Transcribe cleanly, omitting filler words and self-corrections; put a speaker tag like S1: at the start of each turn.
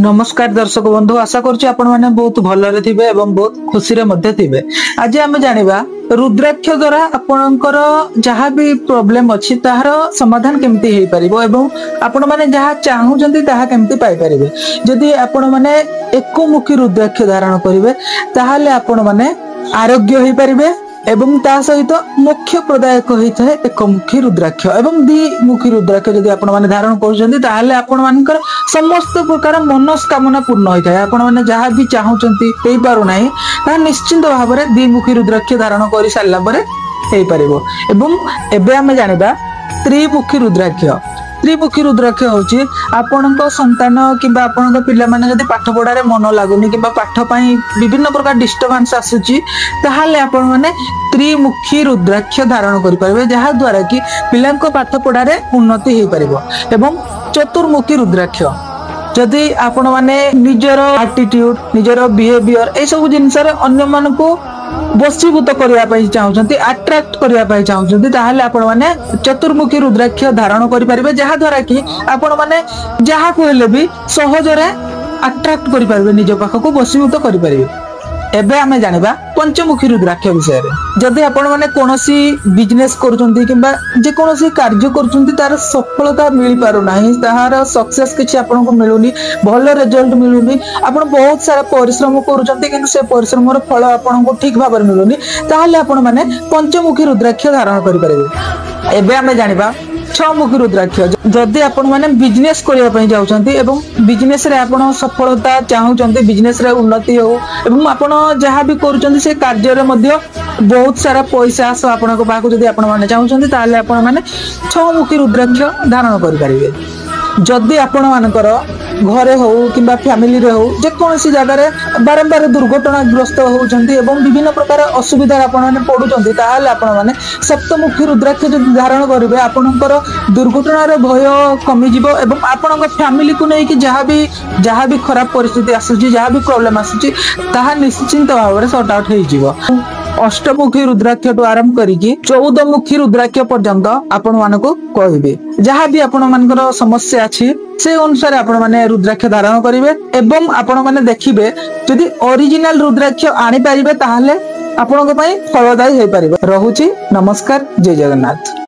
S1: नमस्कार दर्शक बंधु, आशा करुच्ची आपण माने बहुत भलरे थिबे एवं बहुत खुशी रे मध्य थिबे। आज आमे जानिबा रुद्राक्ष द्वारा आपणकर जहाँ भी प्रॉब्लम अछि ताहार समाधान केमती हेई परिबो एवं आपण माने जहाँ चाहुचंती ताहा केमती पाई परिबे। जदि आपण माने एकमुखी रुद्राक्ष धारण करिवे ताहाले आपण माने आरोग्य हेई परिबे एवं ता सहित मुख्य प्रदायक होता है एकमुखी रुद्राक्ष एवं द्विमुखी रुद्राक्ष जदि आपण माने धारण करूछंती ताहाले आपण मानकर समस्त प्रकार मनस्कामना पूर्ण होता है। आपण माने जहाँ भी चाहुचंती हेई पारु नाही ता निश्चित भाव में द्विमुखी रुद्राक्ष धारण करि सारला परे हेई परिबो। एवं एबे हमें जानिबा त्रिमुखी रुद्राक्ष। त्रिमुखी रुद्राक्ष होची आपणक संतान किबा आपणक पिला माने जदि पाठ पढारे मन लागुनी किबा पाठ पई विभिन्न प्रकार डिस्टर्बेंस आसुची ताहाले आपण माने त्रिमुखी रुद्राक्ष धारण करि परिबे, जहा द्वारा कि पिलांको पाठ पढारे उन्नति हेई परिबो। एवं चतुर्मुखी रुद्राक्ष जदि आपण माने निजर एटीट्यूड निजर बिहेवियर ए सब जिंस रे अन्य मानको बसीभूत करबा पई चाहउछंती, अट्रैक्ट करबा पई चाहउछंती ताहाले आपण माने चतुर्मुखी रुद्राक्ष धारण करि परिबे, जहा द्वारा कि आपण माने जहा कहले भी सहज रे अट्रैक्ट करि परिबे, निज पाखको बसीभूत करि परिबे। एबे हमें जानिबा पंचमुखी रुद्राक्ष विषय रे। जदि आपण माने कोनोसी बिजनेस करूछंती किबा जे कोनोसी कार्य करूछंती तार सफलता मिली पारु नाही, ताहार सक्सेस किछि आपण को मिलुनी, भल रिजल्ट मिलुनी, आपण बहुत सारा परिश्रम करूछंती किंतु से परिश्रम रो फल आपण को ठीक भाबर मिलुनी, ताहाले आपण माने पंचमुखी रुद्राक्ष धारण करि परिबे। एबे हमें जानिबा छमुखी रुद्राक्ष। जदि आपण माने बिजनेस करिया पई जाउछंती एवं बिजनेस रे आपण सफलता चाहुचंती, बिजनेस रे उन्नति हो एवं आपण जहाँ भी करूचंती से कार्य रे मध्य बहुत सारा पैसा आसो आपण को पाखु जदि आपण माने चाहुचंती ताहाले आपण माने छमुखी रुद्राक्ष धारण करि परिबे। जदि आपण मानकर घरे हो किंबा फैमिली रे हो जे कोनसी जगह रे बारंबार दुर्घटनाग्रस्त होउचंती एवं विभिन्न प्रकार असुविधा आपण माने पडुचंती ताहाले आपण माने सप्तमुखी रुद्राक्ष जदि धारण करिवे आपणकर दुर्घटना रे भय कमी जिवो एवं आपणक फैमिली को नै कि जहाँ भी खराब परिस्थिति आसुची, जहाँ भी प्रॉब्लम आसुची ताहा निश्चिंत भाव रे सॉर्ट आउट हेइ जिवो। अष्टमुखी रुद्राक्ष टू आरंभ करिकि 14 मुखी रुद्राक्ष पर्यंत आपण मानको कहबे। जहाँ भी आपण मानकर समस्या अछि से अनुसार आपण माने रुद्राक्ष धारण करिवे एवं आपण माने देखिबे जदि ओरिजिनल रुद्राक्ष आनि परिबे ताहाले आपणक पई फलदायी हेइ परिबे। रहुची नमस्कार, जय जगन्नाथ।